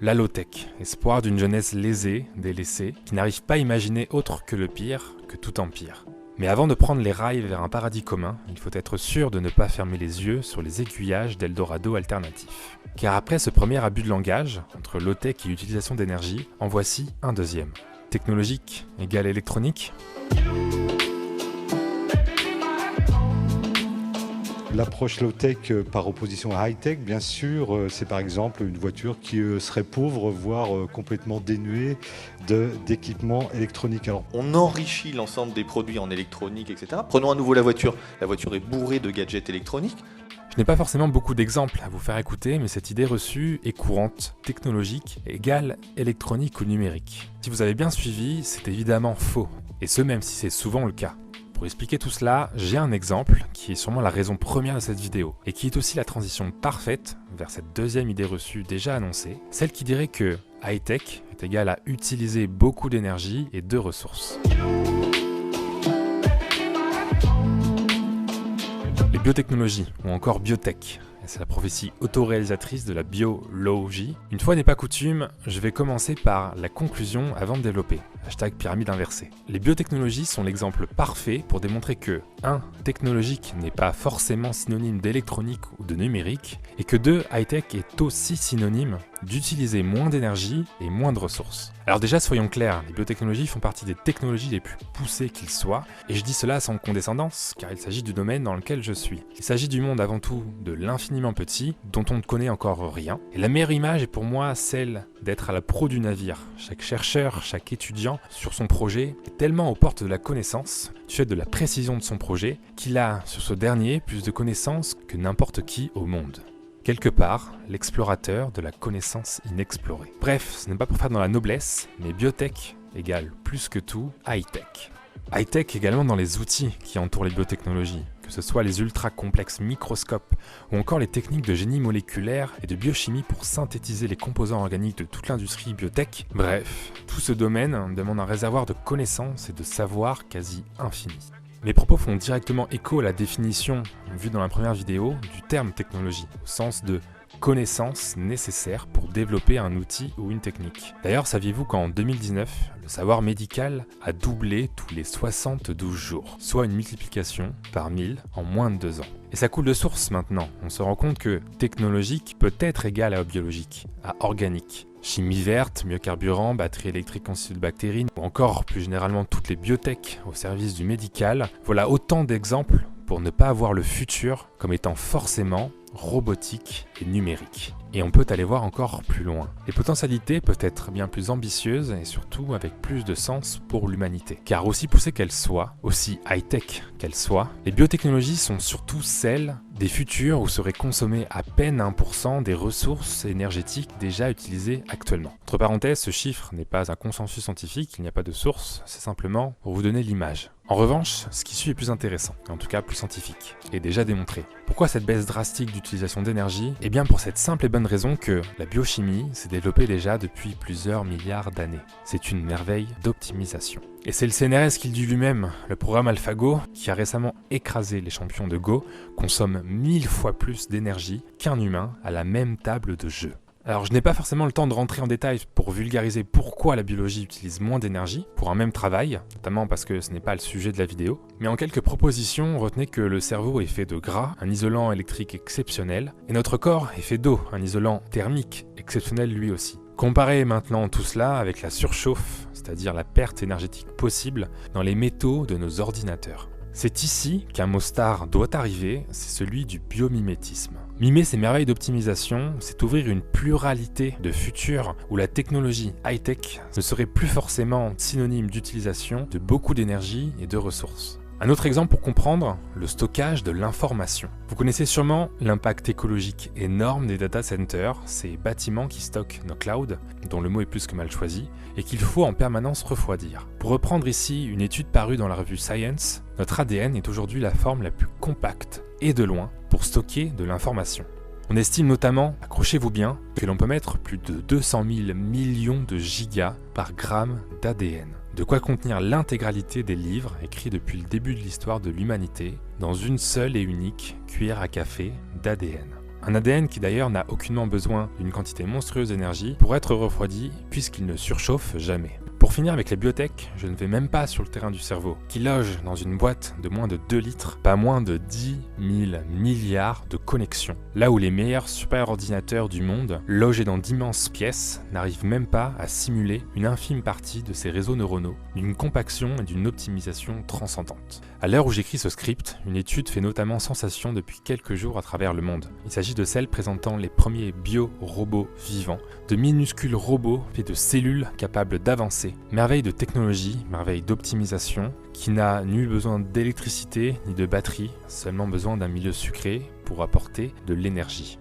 La low-tech, espoir d'une jeunesse lésée, délaissée, qui n'arrive pas à imaginer autre que le pire, que tout empire. Mais avant de prendre les rails vers un paradis commun, il faut être sûr de ne pas fermer les yeux sur les aiguillages d'Eldorado alternatifs. Car après ce premier abus de langage, entre low-tech et utilisation d'énergie, en voici un deuxième. Technologique égale électronique ? L'approche low-tech par opposition à high-tech, bien sûr, c'est par exemple une voiture qui serait pauvre, voire complètement dénuée d'équipements électroniques. Alors, on enrichit l'ensemble des produits en électronique, etc. Prenons à nouveau la voiture. La voiture est bourrée de gadgets électroniques. Je n'ai pas forcément beaucoup d'exemples à vous faire écouter, mais cette idée reçue est courante. Technologique égale électronique ou numérique. Si vous avez bien suivi, c'est évidemment faux, et ce même si c'est souvent le cas. Pour expliquer tout cela, j'ai un exemple qui est sûrement la raison première de cette vidéo et qui est aussi la transition parfaite vers cette deuxième idée reçue déjà annoncée, celle qui dirait que high-tech est égal à utiliser beaucoup d'énergie et de ressources. Les biotechnologies ou encore biotech. C'est la prophétie autoréalisatrice de la biologie. Une fois n'est pas coutume, je vais commencer par la conclusion avant de développer. #pyramide inversée. Les biotechnologies sont l'exemple parfait pour démontrer que 1. Technologique n'est pas forcément synonyme d'électronique ou de numérique, et que 2. High-tech est aussi synonyme d'utiliser moins d'énergie et moins de ressources. Alors déjà, soyons clairs, les biotechnologies font partie des technologies les plus poussées qu'il soit, et je dis cela sans condescendance, car il s'agit du domaine dans lequel je suis. Il s'agit du monde avant tout de l'infiniment petit, dont on ne connaît encore rien, et la meilleure image est pour moi celle d'être à la proue du navire. Chaque chercheur, chaque étudiant sur son projet est tellement aux portes de la connaissance, du fait de la précision de son projet, qu'il a sur ce dernier plus de connaissances que n'importe qui au monde. Quelque part, l'explorateur de la connaissance inexplorée. Bref, ce n'est pas pour faire dans la noblesse, mais biotech égale plus que tout high-tech. High-tech également dans les outils qui entourent les biotechnologies, que ce soit les ultra complexes microscopes ou encore les techniques de génie moléculaire et de biochimie pour synthétiser les composants organiques de toute l'industrie biotech. Bref, tout ce domaine demande un réservoir de connaissances et de savoir quasi infini. Mes propos font directement écho à la définition, vue dans la première vidéo, du terme technologie, au sens de connaissances nécessaires pour développer un outil ou une technique. D'ailleurs, saviez-vous qu'en 2019, le savoir médical a doublé tous les 72 jours, soit une multiplication par 1000 en moins de 2 ans. Et ça coule de source maintenant, on se rend compte que technologique peut être égal à biologique, à organique. Chimie verte, biocarburant, batterie électrique constituée de bactéries, ou encore plus généralement toutes les biotech au service du médical, voilà autant d'exemples pour ne pas avoir le futur comme étant forcément robotique et numérique. Et on peut aller voir encore plus loin. Les potentialités peuvent être bien plus ambitieuses et surtout avec plus de sens pour l'humanité. Car aussi poussées qu'elles soient, aussi high-tech qu'elles soient, les biotechnologies sont surtout celles des futurs où seraient consommées à peine 1% des ressources énergétiques déjà utilisées actuellement. Entre parenthèses, ce chiffre n'est pas un consensus scientifique, il n'y a pas de source, c'est simplement pour vous donner l'image. En revanche, ce qui suit est plus intéressant, en tout cas plus scientifique, et déjà démontré. Pourquoi cette baisse drastique d'utilisation d'énergie ? Eh bien pour cette simple et bonne raison que la biochimie s'est développée déjà depuis plusieurs milliards d'années. C'est une merveille d'optimisation. Et c'est le CNRS qui le dit lui-même, le programme AlphaGo, qui a récemment écrasé les champions de Go, consomme 1000 fois plus d'énergie qu'un humain à la même table de jeu. Alors je n'ai pas forcément le temps de rentrer en détail pour vulgariser pourquoi la biologie utilise moins d'énergie pour un même travail, notamment parce que ce n'est pas le sujet de la vidéo, mais en quelques propositions, retenez que le cerveau est fait de gras, un isolant électrique exceptionnel, et notre corps est fait d'eau, un isolant thermique exceptionnel lui aussi. Comparez maintenant tout cela avec la surchauffe, c'est-à-dire la perte énergétique possible dans les métaux de nos ordinateurs. C'est ici qu'un mot star doit arriver, c'est celui du biomimétisme. Mimer ces merveilles d'optimisation, c'est ouvrir une pluralité de futurs où la technologie high-tech ne serait plus forcément synonyme d'utilisation de beaucoup d'énergie et de ressources. Un autre exemple pour comprendre le stockage de l'information. Vous connaissez sûrement l'impact écologique énorme des data centers, ces bâtiments qui stockent nos clouds, dont le mot est plus que mal choisi, et qu'il faut en permanence refroidir. Pour reprendre ici une étude parue dans la revue Science, notre ADN est aujourd'hui la forme la plus compacte, et de loin, pour stocker de l'information. On estime notamment, accrochez-vous bien, que l'on peut mettre plus de 200 000 millions de gigas par gramme d'ADN. De quoi contenir l'intégralité des livres écrits depuis le début de l'histoire de l'humanité dans une seule et unique cuillère à café d'ADN. Un ADN qui d'ailleurs n'a aucunement besoin d'une quantité monstrueuse d'énergie pour être refroidi puisqu'il ne surchauffe jamais. Pour finir avec les biotech, je ne vais même pas sur le terrain du cerveau, qui loge dans une boîte de moins de 2 litres, pas moins de 10 000 milliards de connexions. Là où les meilleurs superordinateurs du monde, logés dans d'immenses pièces, n'arrivent même pas à simuler une infime partie de ces réseaux neuronaux, d'une compaction et d'une optimisation transcendante. À l'heure où j'écris ce script, une étude fait notamment sensation depuis quelques jours à travers le monde. Il s'agit de celle présentant les premiers bio-robots vivants, de minuscules robots faits de cellules capables d'avancer. Merveille de technologie, merveille d'optimisation, qui n'a nul besoin d'électricité ni de batterie, seulement besoin d'un milieu sucré pour apporter de l'énergie.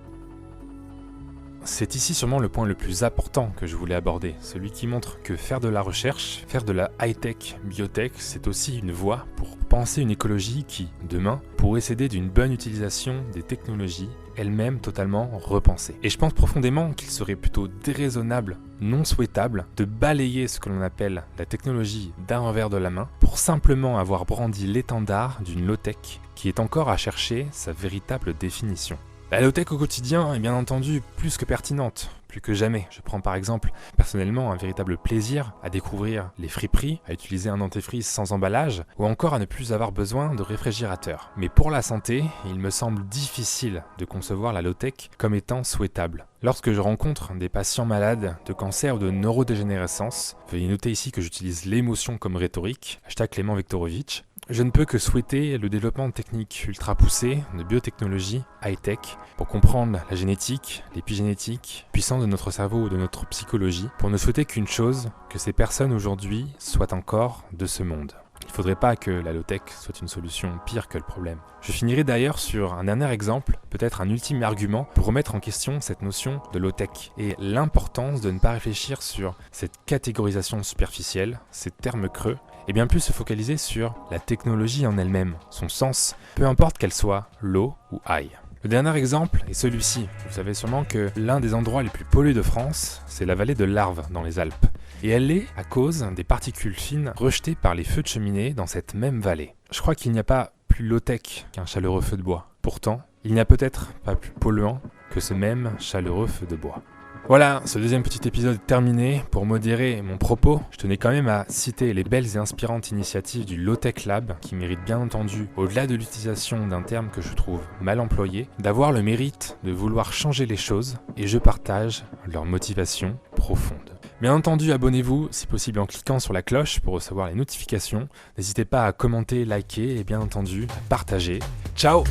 C'est ici sûrement le point le plus important que je voulais aborder, celui qui montre que faire de la recherche, faire de la high-tech, biotech, c'est aussi une voie pour penser une écologie qui, demain, pourrait s'aider d'une bonne utilisation des technologies, elles-mêmes totalement repensées. Et je pense profondément qu'il serait plutôt déraisonnable, non souhaitable, de balayer ce que l'on appelle la technologie d'un revers de la main pour simplement avoir brandi l'étendard d'une low-tech qui est encore à chercher sa véritable définition. La low-tech au quotidien est bien entendu plus que pertinente, plus que jamais. Je prends par exemple personnellement un véritable plaisir à découvrir les friperies, à utiliser un dentifrice sans emballage ou encore à ne plus avoir besoin de réfrigérateur. Mais pour la santé, il me semble difficile de concevoir la low-tech comme étant souhaitable. Lorsque je rencontre des patients malades de cancer ou de neurodégénérescence, veuillez noter ici que j'utilise l'émotion comme rhétorique, #Clément Viktorovitch, je ne peux que souhaiter le développement de techniques ultra poussées, de biotechnologie, high-tech, pour comprendre la génétique, l'épigénétique, puissance de notre cerveau ou de notre psychologie, pour ne souhaiter qu'une chose, que ces personnes aujourd'hui soient encore de ce monde. Il ne faudrait pas que la low-tech soit une solution pire que le problème. Je finirai d'ailleurs sur un dernier exemple, peut-être un ultime argument pour remettre en question cette notion de low-tech et l'importance de ne pas réfléchir sur cette catégorisation superficielle, ces termes creux, et bien plus se focaliser sur la technologie en elle-même, son sens, peu importe qu'elle soit low ou high. Le dernier exemple est celui-ci. Vous savez sûrement que l'un des endroits les plus pollués de France, c'est la vallée de l'Arve dans les Alpes. Et elle l'est à cause des particules fines rejetées par les feux de cheminée dans cette même vallée. Je crois qu'il n'y a pas plus low-tech qu'un chaleureux feu de bois. Pourtant, il n'y a peut-être pas plus polluant que ce même chaleureux feu de bois. Voilà, ce deuxième petit épisode est terminé. Pour modérer mon propos, je tenais quand même à citer les belles et inspirantes initiatives du Low-Tech Lab, qui méritent bien entendu, au-delà de l'utilisation d'un terme que je trouve mal employé, d'avoir le mérite de vouloir changer les choses, et je partage leur motivation profonde. Bien entendu, abonnez-vous, si possible en cliquant sur la cloche pour recevoir les notifications. N'hésitez pas à commenter, liker et bien entendu, partager. Ciao!